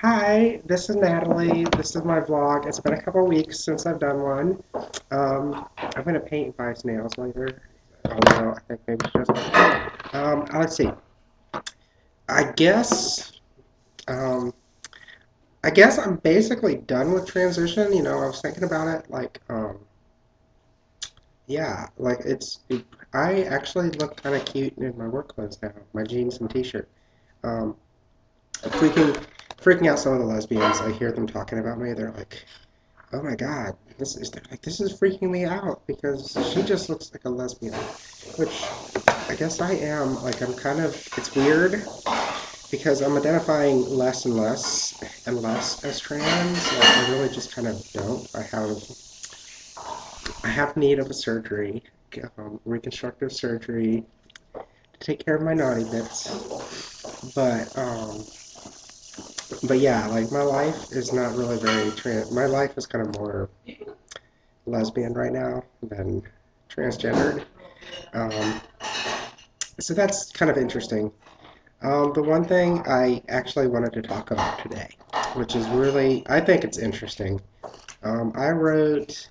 Hi, this is Natalie. This is my vlog. It's been a couple weeks since I've done one. I'm gonna paint Vi's nails later. Although I think maybe she doesn't. Let's see. I guess, um, I guess I'm basically done with transition. I was thinking about it, yeah, I actually look kind of cute in my work clothes now, my jeans and t-shirt. Um, freaking, freaking out some of the lesbians. I hear them talking about me. They're like, oh my god, this is freaking me out because she just looks like a lesbian, which I guess I am. I'm kind of, it's weird because I'm identifying less and less and less as trans. I really just kind of don't. I have need of a surgery, reconstructive surgery to take care of my naughty bits. But yeah, my life is not really very trans. My life is kind of more lesbian right now than transgendered. Um, so that's kind of interesting. The one thing I actually wanted to talk about today, which is really, I think it's interesting. I wrote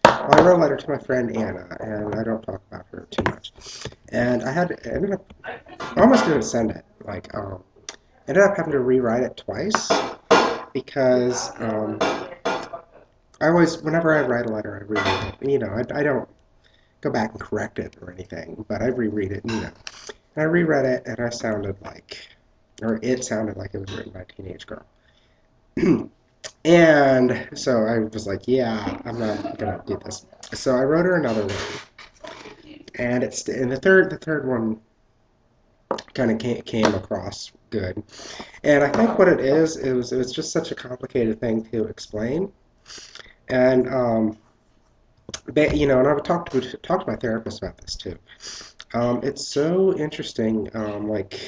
a letter to my friend Anna, and I don't talk about her too much. And ended up, I almost didn't send it. Ended up having to rewrite it twice because whenever I write a letter, I reread it. I don't go back and correct it or anything, but I reread it, and I reread it, and it sounded like it was written by a teenage girl. And so I was like, yeah, I'm not gonna do this. So I wrote her another one, and the third one kind of came across good. And I think what it was just such a complicated thing to explain. And and I would talk to my therapist about this too. It's so interesting. Like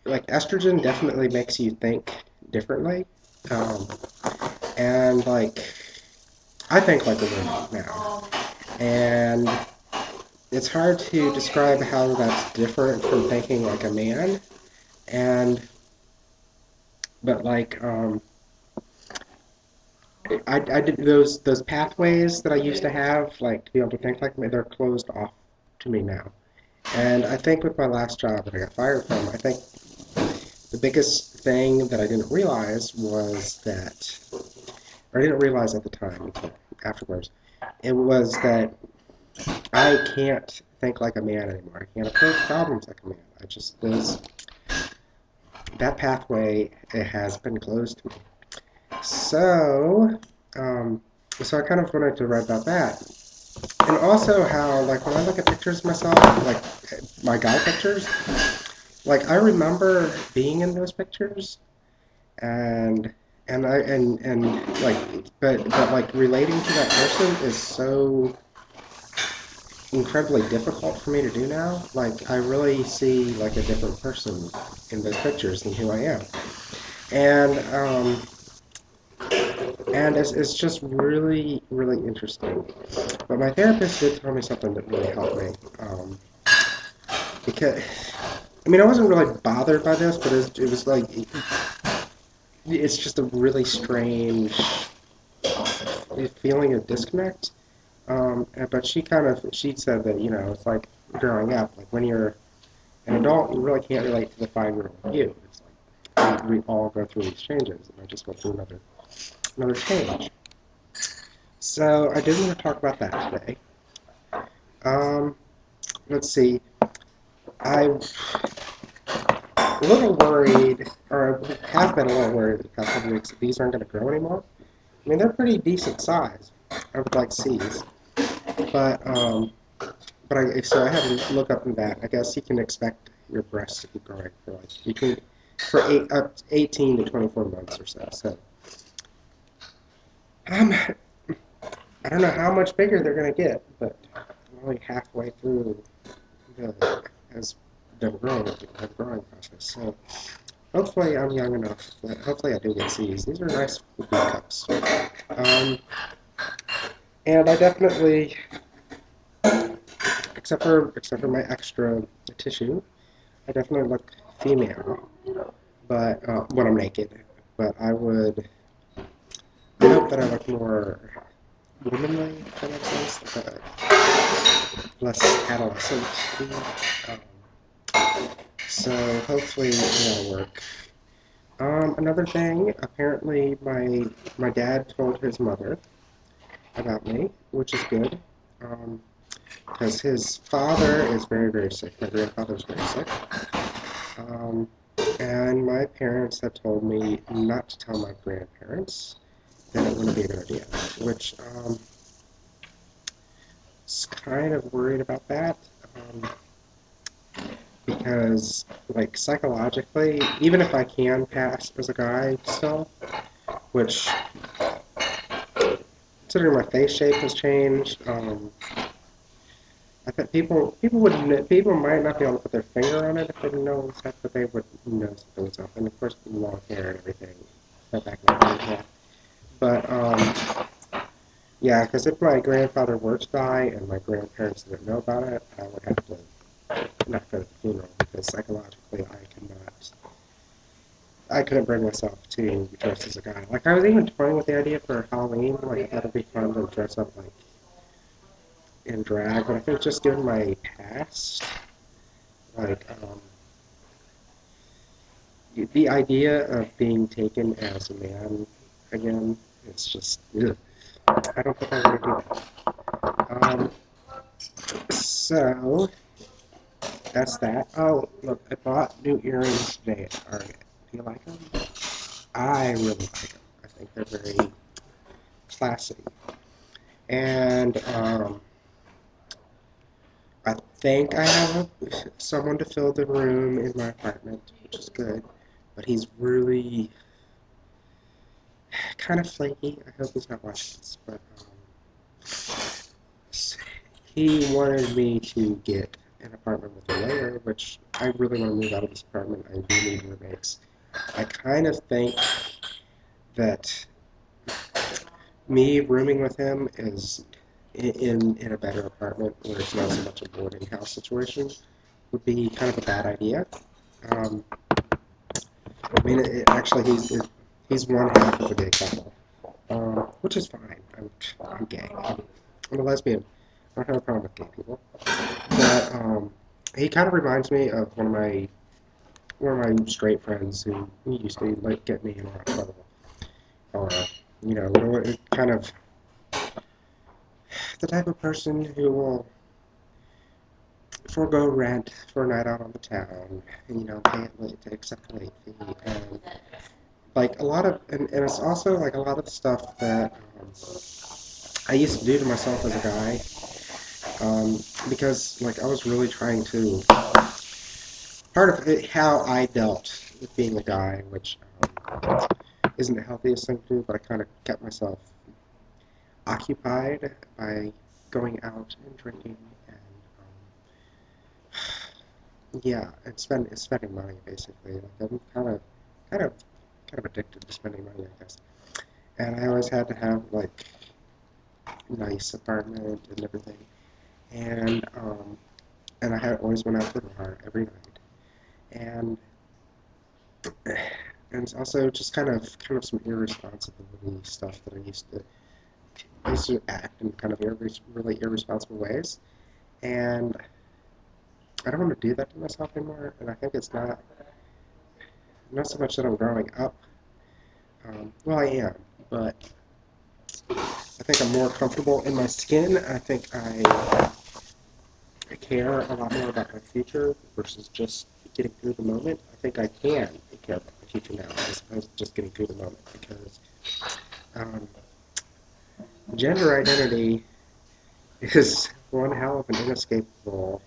estrogen definitely makes you think differently, um, and I think like a woman now, and it's hard to describe how that's different from thinking like a man. And but I did those pathways that I used to have, like to be able to think like me, they're closed off to me now. And I think with my last job that I got fired from, I think the biggest thing that I didn't realize was that, or I didn't realize at the time until afterwards, it was that I can't think like a man anymore. I can't approach problems like a man. I just those that pathway, it has been closed to me. So, um, so I kind of wanted to write about that, and also how when I look at pictures of myself, like my guy pictures, I remember being in those pictures, and and relating to that person is so incredibly difficult for me to do now. I really see a different person in those pictures than who I am, and it's just really really interesting. But my therapist did tell me something that really helped me, because I wasn't really bothered by this, but it was it's just a really strange feeling of disconnect. But she said that it's like growing up. Like when you're an adult, you really can't relate to the 5-year-old you. It's like we all go through these changes, and I just went through another change. So I did want to talk about that today. Um, let's see. I'm a little worried, or have been a little worried the past couple weeks that these aren't going to grow anymore. They're pretty decent size. I would like C's, but so I had to look up in that. I guess you can expect your breasts to keep growing for between for 18 to 24 months or so. So um, I don't know how much bigger they're going to get, but I'm only halfway through the as them growing the growing process. So hopefully I'm young enough that hopefully I do get C's. These are nice B cups. Um, and I definitely, except for my extra tissue, I definitely look female. but when I'm naked. But I hope that I look more womanly, if that makes sense, like less adolescent. So hopefully that'll work. Another thing, apparently my dad told his mother about me, which is good, because his father is very, very sick. My grandfather's very sick. Um, and my parents have told me not to tell my grandparents that it wouldn't be a good idea, which is kind of worried about that. Because, like, psychologically, even if I can pass as a guy still, which, considering my face shape has changed, I think people might not be able to put their finger on it if they didn't know it was up, but they would know something was up. And of course, long hair and everything, that back in my day, but yeah, because if my grandfather were to die and my grandparents didn't know about it, I would have to not go to the funeral because psychologically I couldn't bring myself to dress as a guy. Like, I was even toying with the idea for Halloween. Like, I thought it'd be fun to dress up, like, in drag. But I think just given my past, like, the idea of being taken as a man again, it's just, ugh. I don't think I want to do that. So, that's that. Oh, look, I bought new earrings today at Target. Do you like them? I really like them. I think they're very classy. And I think I have someone to fill the room in my apartment, which is good. But he's really kind of flaky. I hope he's not watching this. But he wanted me to get an apartment with a layer, which I really want to move out of this apartment. I do need roommates. I kind of think that me rooming with him is in a better apartment where it's not so much a boarding house situation would be kind of a bad idea. Um, I mean, actually, he's one half of a gay couple, which is fine. I'm gay. I'm a lesbian. I don't have a problem with gay people. But he kind of reminds me of one of my straight friends who used to like get me in a lot of trouble, or it kind of the type of person who will forego rent for a night out on the town, and pay it late to accept a late fee, and like a lot of, and it's also like a lot of the stuff that I used to do to myself as a guy, because like I was really trying to, part of it, how I dealt with being a guy, which isn't the healthiest thing to do, but I kind of kept myself occupied by going out and drinking and yeah, and spending money basically. Like I'm kind of kind of addicted to spending money, I guess. And I always had to have like nice apartment and everything. And and I had always went out to the bar every night. And and it's also just kind of some irresponsibility stuff that I used to act in kind of really irresponsible ways. And I don't want to do that to myself anymore. And I think it's not so much that I'm growing up. Well, I am, but I think I'm more comfortable in my skin. I think I care a lot more about my future versus just getting through the moment. I think I can care about my future now as opposed to just getting through the moment because um, gender identity is one hell of an inescapable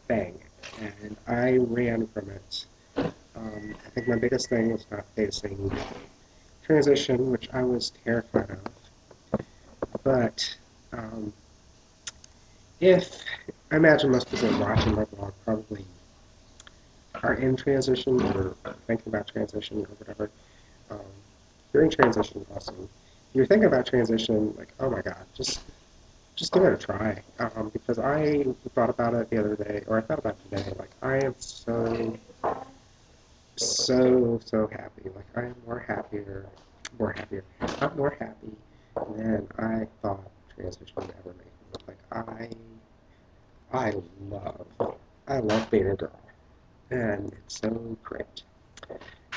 thing, and I ran from it. I think my biggest thing was not facing transition, which I was terrified of, but if I imagine most people watching my blog probably are in transition or thinking about transition or whatever, um, if you're in transition, awesome. If you're thinking about transition, like, oh my god, just give it a try. Because I thought about it the other day, or I thought about it today. Like, I am so happy. Like I am more happier. I'm more happy than I thought transition would ever make me. Like I I love being a girl, and it's so great.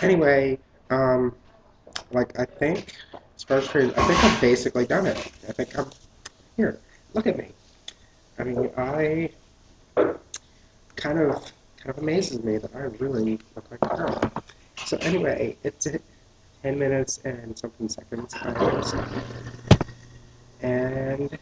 Anyway, um, like I think as far as trans, I think I've basically done it. I think I'm here. Look at me. I mean, I kind of amazes me that I really look like a girl. So anyway, it's 10 minutes and something seconds. I am stopping. And